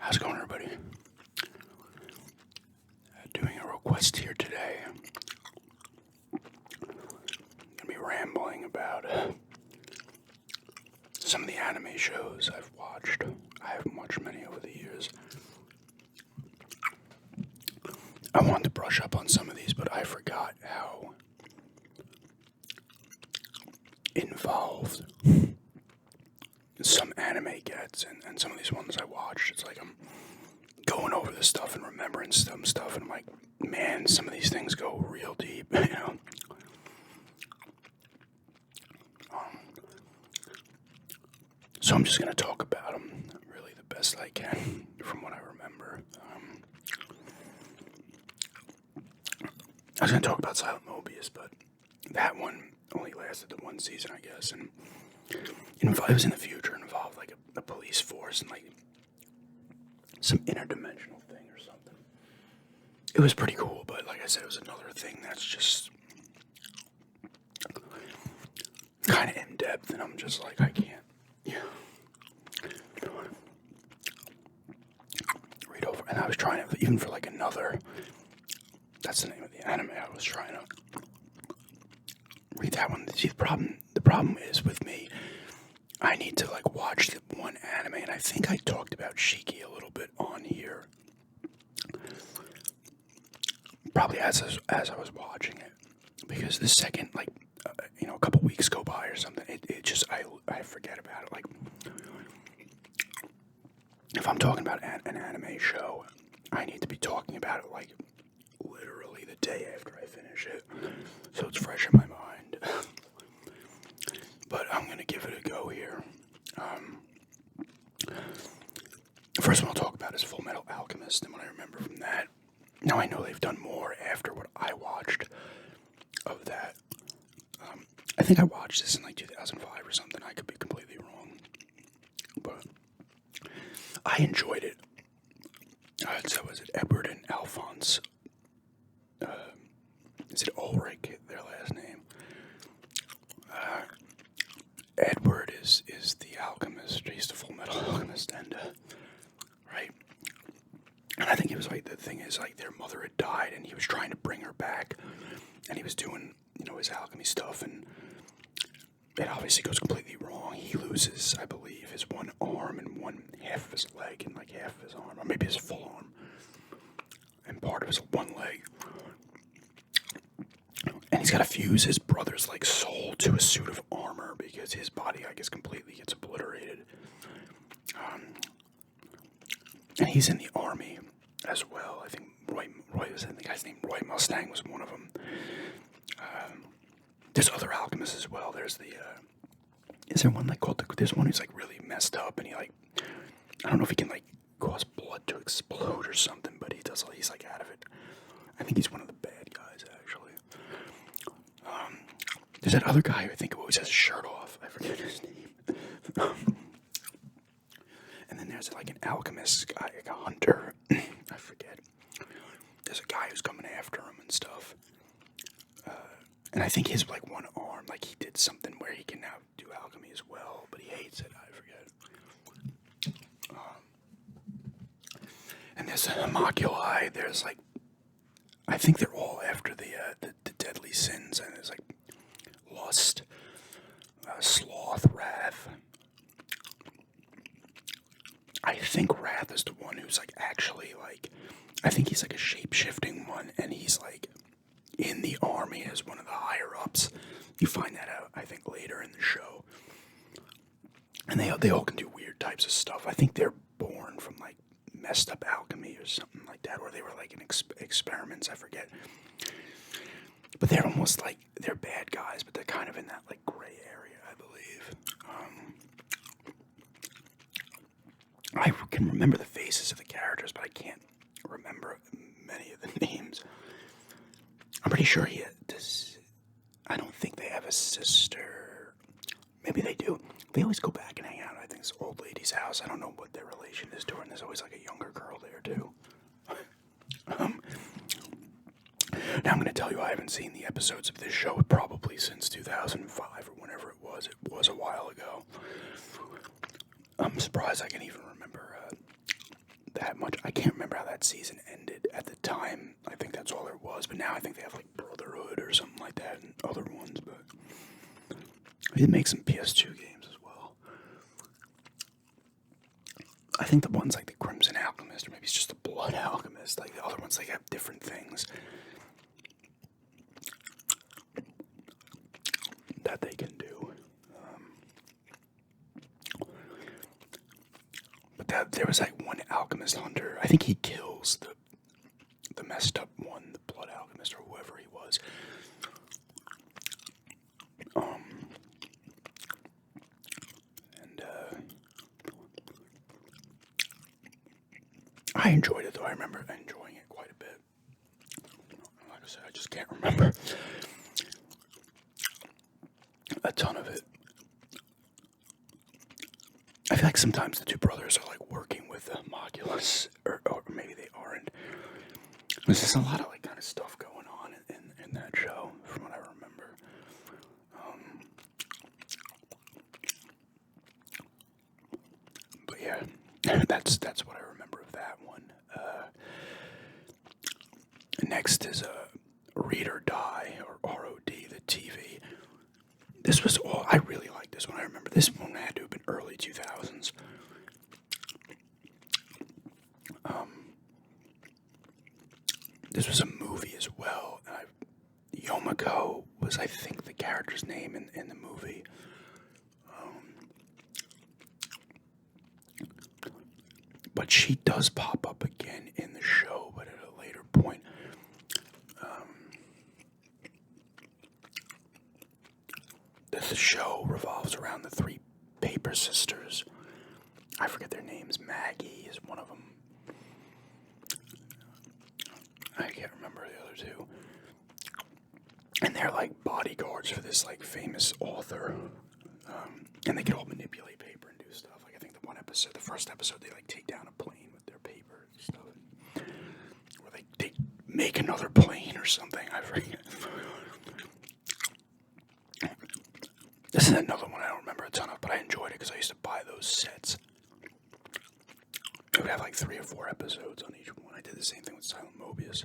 How's it going, everybody? Doing a request here today. Gonna be rambling about some of the anime shows I've watched. I haven't watched many over the years. I wanted to brush up on some of these, but I forgot how involved some anime gets, and some of these ones I watched, it's like I'm going over this stuff and remembering some stuff, and I'm like, man, some of these things go real deep, you know? So I'm just going to talk about them really the best I can from what I remember. I was going to talk about Silent Mobius, but that one only lasted the one season, I guess, and it was in the future, and involved like a police force and like some interdimensional thing or something. It was pretty cool, but like I said, it was another thing that's just kind of in depth, and I'm just like, I can't, read over. And I was trying to, even for like another, that's the name of the anime, I was trying to read that one. See, the problem is with me, I need to like watch the one anime, and I think I talked about Shiki a little bit on here, probably as I was watching it, because the second, like, a couple weeks go by or something, it just, I forget about it. Like, if I'm talking about an anime show, I need to be talking about it like literally the day after I finish it, so it's fresh in my mind. But I'm gonna give it a go here. The first one I'll talk about is Fullmetal Alchemist, and what I remember from that. Now I know they've done more after what I watched of that. I think I watched this in like 2005 or something. I could be completely wrong, but I enjoyed it. So was it Edward and Alphonse? Is it Ulrich, their last name? Edward is the alchemist. He's the Fullmetal Alchemist, and right. And I think it was like, the thing is, like, their mother had died, and he was trying to bring her back, and he was doing, his alchemy stuff, and it obviously goes completely wrong. He loses, I believe, his one arm and one half of his leg, and like half of his arm, or maybe his full arm, and part of his one leg. And he's got to fuse his brother's like soul to a suit of armor because his body, I guess, completely gets obliterated. And he's in the army as well. I think Roy was, the guy's name Roy Mustang was one of them. There's other alchemists as well. There's the, is there one like called, there's one who's like really messed up, and he like, I don't know if he can like cause blood to explode or something, but he's like out of it. I think he's one of the bad guys, actually. There's that other guy who I think always has his shirt off. I forget his name. And then there's like an alchemist guy, like a hunter. I forget. There's a guy who's coming after him and stuff. And I think his like one arm, like he did something where he can now do alchemy as well, but he hates it. I forget. And there's a homoculi. There's like, I think they're all after the deadly sins, and there's like lust, sloth, wrath. I think Wrath is the one who's like actually like, I think he's like a shape-shifting one, and he's like in the army as one of the higher ups. You find that out, I think, later in the show. And they all can do weird types of stuff. I think they're born from like messed up alchemy or something like that, or they were like in experiments, I forget. But they're almost like, they're bad guys, but they're kind of in that like gray area, I believe. I can remember the faces of the characters, but I can't remember many of the names. I'm pretty sure I don't think they have a sister. Maybe they do. They always go back and hang out, I think, this old lady's house. I don't know what their relation is to her, and there's always like a younger girl there, too. Now I'm going to tell you, I haven't seen the episodes of this show probably since 2005 or whenever it was. It was a while ago. I'm surprised I can even remember that much. I can't remember how that season ended at the time. I think that's all there was, but now I think they have like Brotherhood or something like that and other ones, but we did make some PS2 games as well. I think the ones like the Crimson Alchemist, or maybe it's just the Blood Alchemist, like the other ones, like have different things that they can do. But there was like one alchemist hunter. I think he kills the messed up one, the Blood Alchemist or whoever he was. I enjoyed it though. I remember enjoying it quite a bit. Like I said, I just can't remember a ton of it. I feel like sometimes the two brothers are like working with the Mogulus, or maybe they aren't. There's just a lot of like kind of stuff going on in that show, from what I remember. But yeah, that's what I remember of that one. Next is Read or Die, or ROD, the TV. This was all, I really like this one. I remember this one had to have been early 2000s. This was a movie as well. Yomiko was, I think, the character's name in the movie. But she does pop up again in the show, but at a later point. The show revolves around the three Paper sisters. I forget their names. Maggie is one of them. I can't remember the other two. And they're like bodyguards for this like famous author. And they can all manipulate paper and do stuff. Like I think the first episode, they like take down a plane with their paper and stuff. Or they make another plane or something. I forget. This is another one I don't remember a ton of, but I enjoyed it because I used to buy those sets. It would have like 3 or 4 episodes on each one. I did the same thing with Silent Mobius.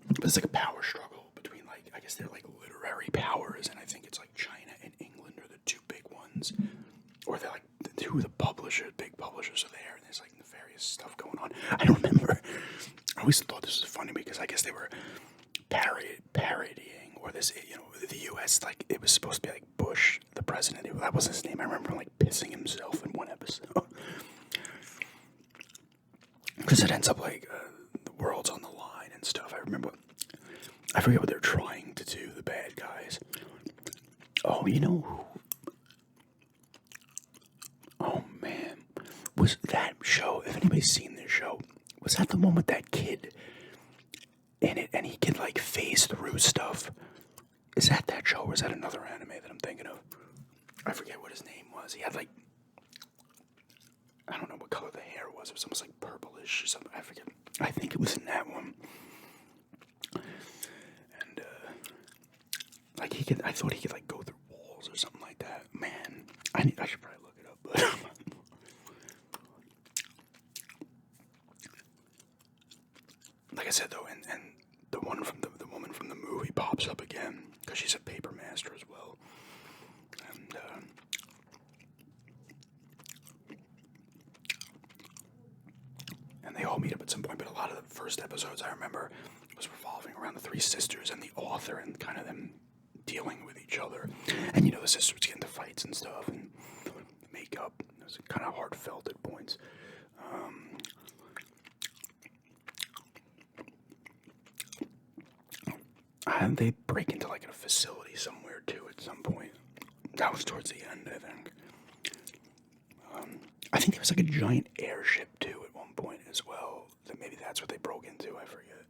But it's like a power struggle between like, I guess they're like literary powers, and I think it's like China and England are the two big ones. Or they're like the two of the big publishers are there, and there's like nefarious stuff going on. I don't remember. I always thought this was funny because I guess they were parodying, or this, the U.S., like, it was supposed to be like Bush, the president. That was his name. I remember like pissing himself in one episode. Because it ends up like the world's on the line and stuff. I forget what they're trying to do, the bad guys. Oh, you know who? Oh, man. Was that show, if anybody's seen this show, was that the one with that kid in it, and he could, like, phase through stuff? Is that show, or is that another anime that I'm thinking of? I forget what his name was. He had, like, I don't know what color the hair was. It was almost, like, purplish or something. I forget. I think it was in that one. And, like, I thought he could, like, go through walls or something like that. Man, I should probably look it up, but... Like I said, though, and the woman from the movie pops up again, because she's a paper master as well. And they all meet up at some point, but a lot of the first episodes I remember was revolving around the three sisters and the author and kind of them dealing with each other. And, the sisters get into fights and stuff and makeup. It was kind of heartfelt at points. And they break into like a facility somewhere too at some point. That was towards the end, I think. I think there was like a giant airship too at one point as well. That maybe that's what they broke into. I forget.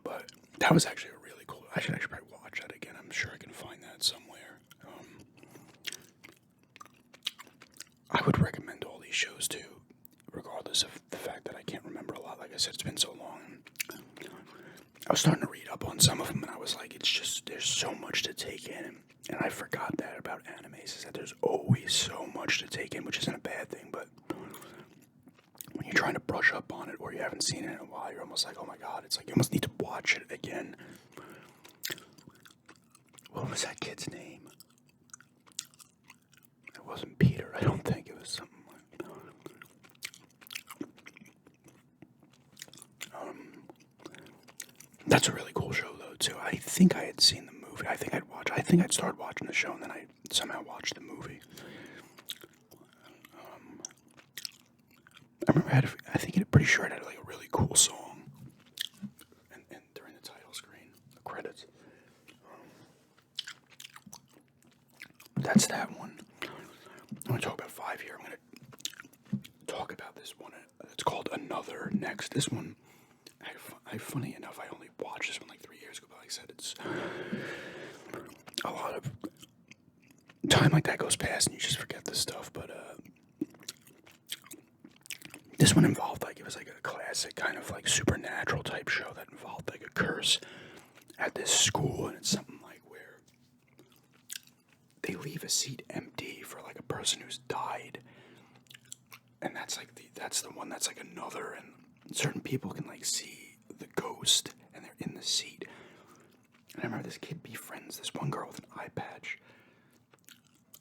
But that was actually a really cool. I should actually probably watch that again. I'm sure I can find that somewhere. I would recommend all these shows too, regardless of the fact that I can't remember a lot. Like I I said, it's been so long. I was starting to read up on some of them, and I was like, it's just, there's so much to take in. And I forgot that about animes, is that there's always so much to take in, which isn't a bad thing, but when you're trying to brush up on it, or you haven't seen it in a while, you're almost like, oh my god, it's like, you almost need to watch it again. What was that kid's name? It wasn't Peter, I don't think. It was something like... That's a really cool show, though, too. I think I had seen the movie. I think I'd started watching the show, and then I somehow watched the movie. I remember I'm pretty sure it had like a really cool song. And during the title screen, the credits. That's that one. I'm going to talk about 5 here. I'm going to talk about this one. It's called Another next. This one, funny enough, I only watched this one like 3 years ago, but like I said, it's a lot of time like that goes past and you just forget this stuff, but this one involved, like, it was like a classic kind of like supernatural type show that involved like a curse at this school, and it's something like where they leave a seat empty for like a person who's died, and that's the one that's like another, and certain people can like see the ghost and they're in the seat. And I remember this kid befriends this one girl with an eye patch.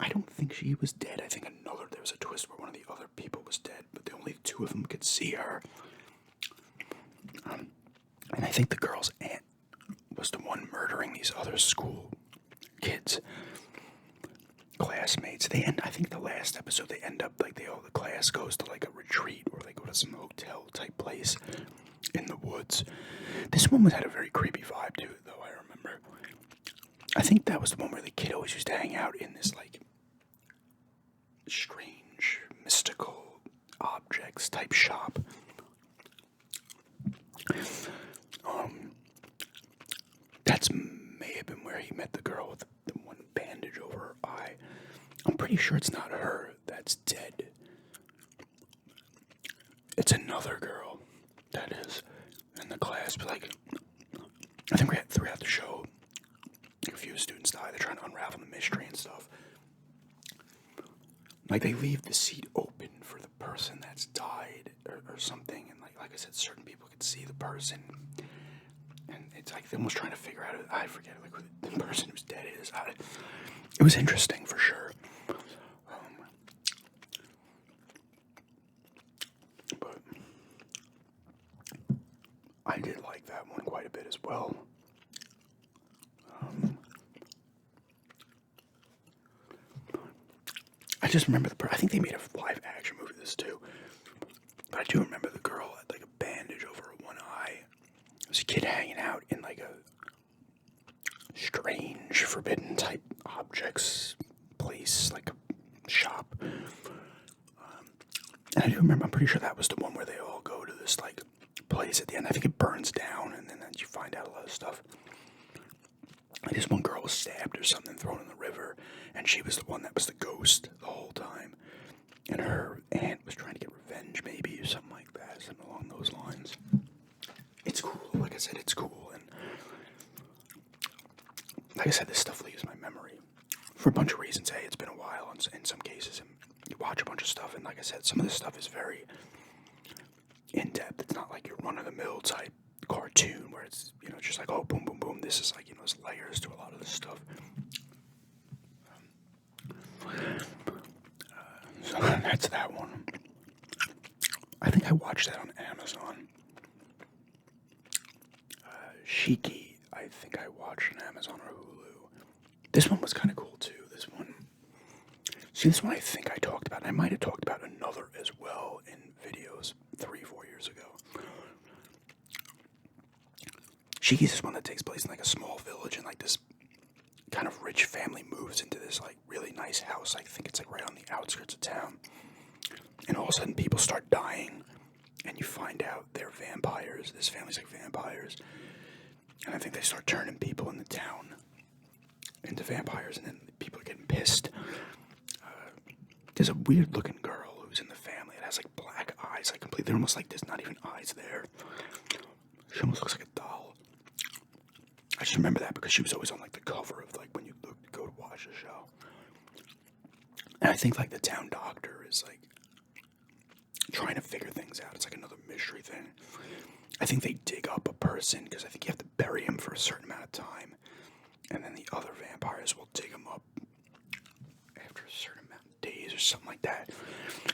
I don't think she was dead. I think there was a twist where one of the other people was dead, but the only two of them could see her. And I think the girl's aunt was the one murdering these other school kids, classmates. I think the last episode, they end up like the class goes to like a retreat, or they go to some hotel type place in the woods. This one had a very creepy vibe to it, though, I remember. I think that was the one where the kid always used to hang out in this like strange, mystical objects type shop. That's may have been where he met the girl with the one bandage over her eye. I'm pretty sure it's not her that's dead. It's another girl that is in the class, but like, I think throughout the show, a few students die. They're trying to unravel the mystery and stuff. Like, they leave the seat open for the person that's died or something, and like I said, certain people could see the person, and it's like they're almost trying to figure out, I forget like who the person who's dead is. It was interesting for sure. But I did like that one quite a bit as well. I just remember I think they made a live action movie of this too. But I do remember the girl had like a bandage over her one eye. There was a kid hanging out in like a strange, forbidden type objects place, like a shop. And I do remember, I'm pretty sure that was the one where they all go to this like place at the end. I think it burns down, and then you find out a lot of stuff. Like, this one girl was stabbed or something, thrown in the river, and she was the one that was the ghost the whole time. And her aunt was trying to get revenge, maybe, or something like that, something along those lines. It's cool. Like I said, it's cool. And like I said, this stuff leaves my memory for a bunch of reasons. Hey, it's been a while in some cases, and you watch a bunch of stuff, and like I said, some of this stuff is very in-depth. It's not like your run-of-the-mill type cartoon where it's, just like, oh, boom, boom, boom. This is like, there's layers to a lot of this stuff. So that's that one. I think I watched that on Amazon. Shiki, I think I watched on Amazon or Hulu. This one was kind of cool too. This one I think I talked about. I might have talked about Another as well in videos 3-4 years ago. Shiki's is one that takes place in like a small village, and like this kind of rich family moves into this like really nice house. I think it's like right on the outskirts of town. And all of a sudden people start dying, and you find out they're vampires. This family's like vampires. And I think they start turning people in the town into vampires, and then people are getting pissed. There's a weird looking girl who's in the family that has like black eyes, like completely, they're almost like there's not even eyes there. She almost looks like a doll. I just remember that because she was always on like the cover of like when you go to watch the show. And I think like the town doctor is like trying to figure things out. It's like another mystery thing. I think they dig up a person because I think you have to bury him for a certain amount of time, and then the other vampires will dig him up after a certain amount of days or something like that.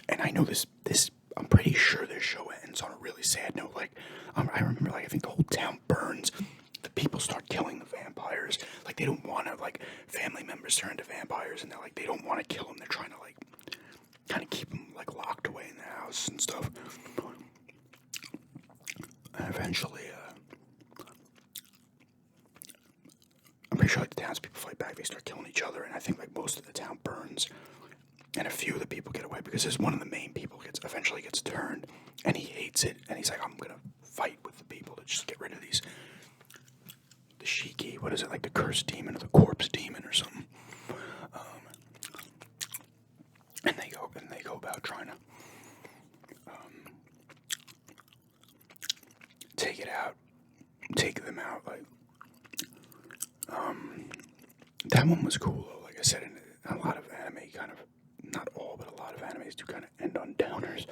And I know this. I'm pretty sure this show ends on a really sad note. Like I remember, like I think the whole town burns. The people start killing the vampires. Like they don't want to. Like family members turn into vampires, and they're like they don't want to kill them. They're trying to like kind of keep them like locked away in the house and stuff. And eventually, I'm pretty sure like the townspeople fight back. They start killing each other, and I think like most of the town burns, and a few of the people get away because there's one of the main people eventually gets turned, and he hates it, and he's like, I'm gonna fight with the people to just get rid of the Shiki. What is it, like the cursed demon or the corpse demon or something? And they go about trying to take them out. Like, that one was cool though. Like I said, a lot of anime kind of, not all, but a lot of animes do kind of end on downers.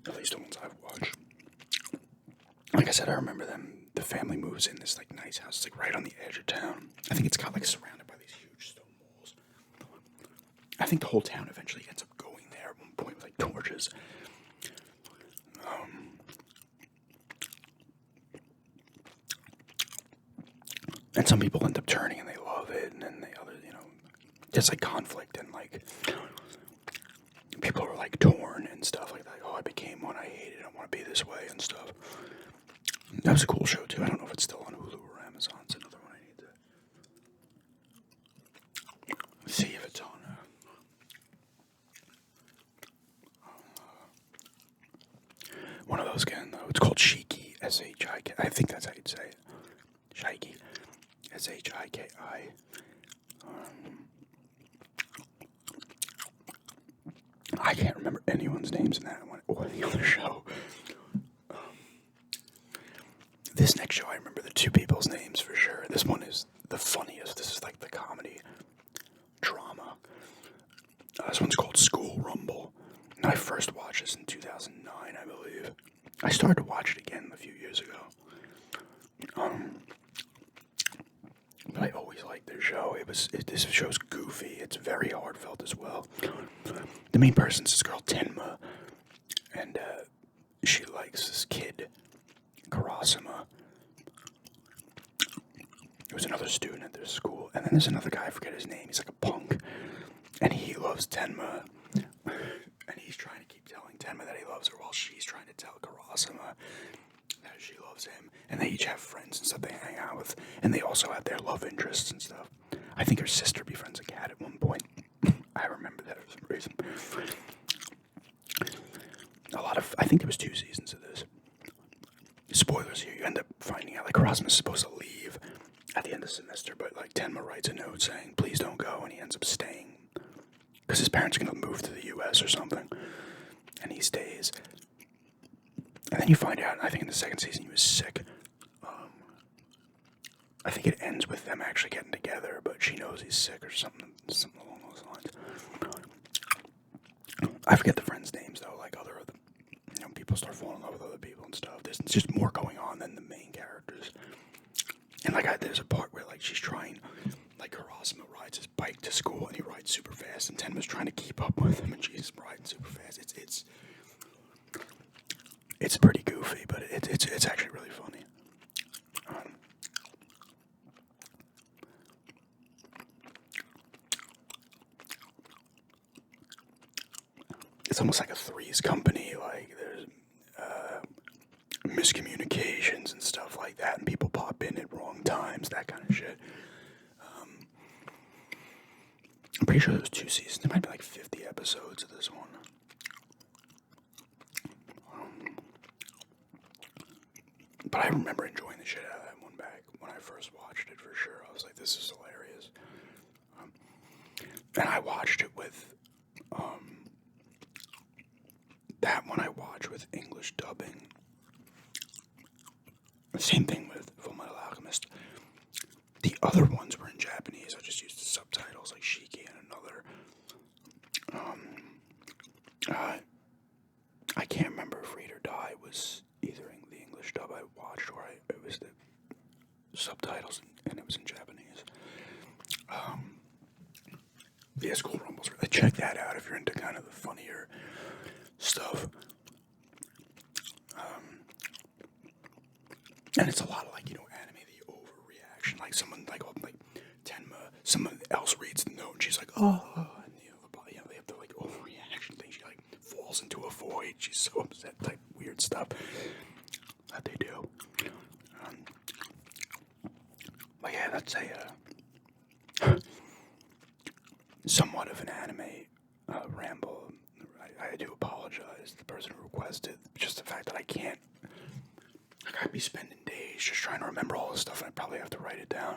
At least the ones I've watched. Like I said, I remember them. The family moves in this like nice house, it's like right on the edge of town. I think it's got like surrounded by these huge stone walls. I think the whole town eventually ends up going there at one point with like torches. And some people end up turning and they love it, and then the others, it's like conflict and like people are like torn and stuff like that. Oh, I became one. I hate it. I want to be this way and stuff. That was a cool show too. I don't know if it's still on Hulu or Amazon. It's another one I need to see if it's on. One of those again, though. It's called Shiki. S-H-I-K. I think that's how you'd say it. Shiki. S-H-I-K-I. I can't remember anyone's names in that one or the other show. This next show, I remember the two people's names for sure. This one is the funniest. This is like the comedy drama. This one's called School Rumble. And I first watched this in 2009, I believe. I started to watch it again a few years ago. But I always liked their show. This show's goofy. It's very heartfelt as well. The main person's this girl, Tenma. And she likes this kid, Karasuma, who's another student at their school. And then there's another guy, I forget his name. He's like a punk. And he loves Tenma. And he's trying to keep telling Tenma that he loves her while she's trying to tell Karasuma that she loves him. And they each have friends and stuff they hang out with. And they also have their love interests and stuff. I think her sister befriends a cat at one point. I remember that for some reason. I think there was 2 seasons of this. Spoilers here, you end up finding out, like, Karasuma's supposed to leave at the end of the semester, but, like, Tenma writes a note saying, please don't go, and he ends up staying. Because his parents are going to move to the U.S. or something. And he stays. And then you find out, I think in the second season, he was sick. I think it ends with them actually getting together, but she knows he's sick or something along those lines. I forget the friends' names, though, like other people start falling in love with other people and stuff. There's just more going on than the main characters. And, like, there's a part where, like, she's trying, like, Karasuma rides his bike to school, and he rides super fast, and Tenma's trying to keep up with him, and she's riding super fast. It's pretty goofy, but it's actually really funny. It's almost like a Three's Company. Like, there's miscommunications and stuff like that, and people pop in at wrong times, that kind of shit. I'm pretty sure there was 2 seasons. There might be like 50 episodes of this one. But I remember enjoying the shit out of that one back when I first watched it, for sure. I was like, this is hilarious. And I watched it with, that one I watched with English dubbing. Same thing with Fullmetal Alchemist. The other ones were in Japanese. I just used the subtitles, like Shiki and another. I can't remember if Read or Die was either in the English dub I watched or it was the subtitles and it was in Japanese. Yeah, School Rumbles. Check that out if you're into kind of the funnier stuff. And it's a lot of like, anime, the overreaction. Like someone like Tenma, someone else reads the note and she's like, oh, and they have the like overreaction thing. She like falls into a void. She's so upset, type weird stuff that they do. But yeah, that's a somewhat of an anime ramble. I do apologize to the person who requested. Just the fact that I can't. Like, I'd be spending days just trying to remember all this stuff, and I'd probably have to write it down.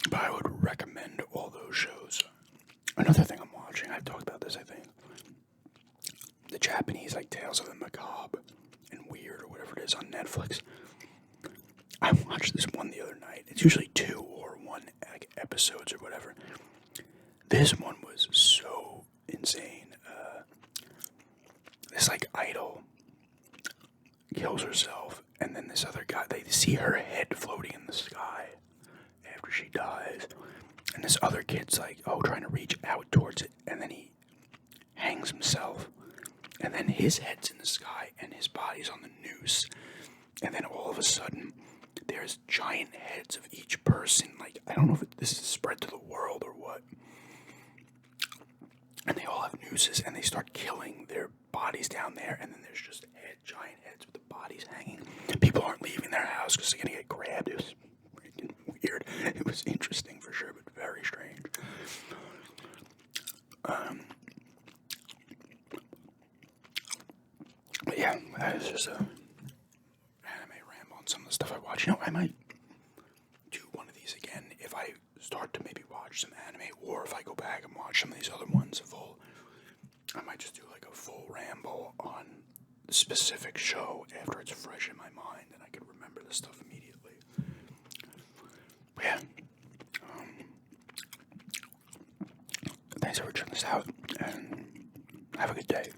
But I would recommend all those shows. Another thing I'm watching, I've talked about this, I think. The Japanese, like, Tales of the Macabre and Weird, or whatever it is, on Netflix. I watched this one the other night. It's usually 2 or 1 like, episodes or whatever. This one was so insane. This, like, idol kills herself, and then this other guy, they see her head floating in the sky after she dies, and this other kid's like, trying to reach out towards it, and then he hangs himself, and then his head's in the sky, and his body's on the noose, and then all of a sudden, there's giant heads of each person, like, I don't know if this is spread to the world or what, and they all have nooses, and they start killing their bodies down there, and then there's just giant heads with the bodies hanging. People aren't leaving their house because they're going to get grabbed. It was freaking weird. It was interesting for sure, but very strange. But yeah, that is just a anime ramble on some of the stuff I watch. I might do one of these again if I start to maybe watch some anime, or if I go back and watch some of these other ones full. I might just do like a full ramble on the specific show after it's fresh in my mind and I can remember the stuff immediately. But yeah. Thanks for checking this out and have a good day.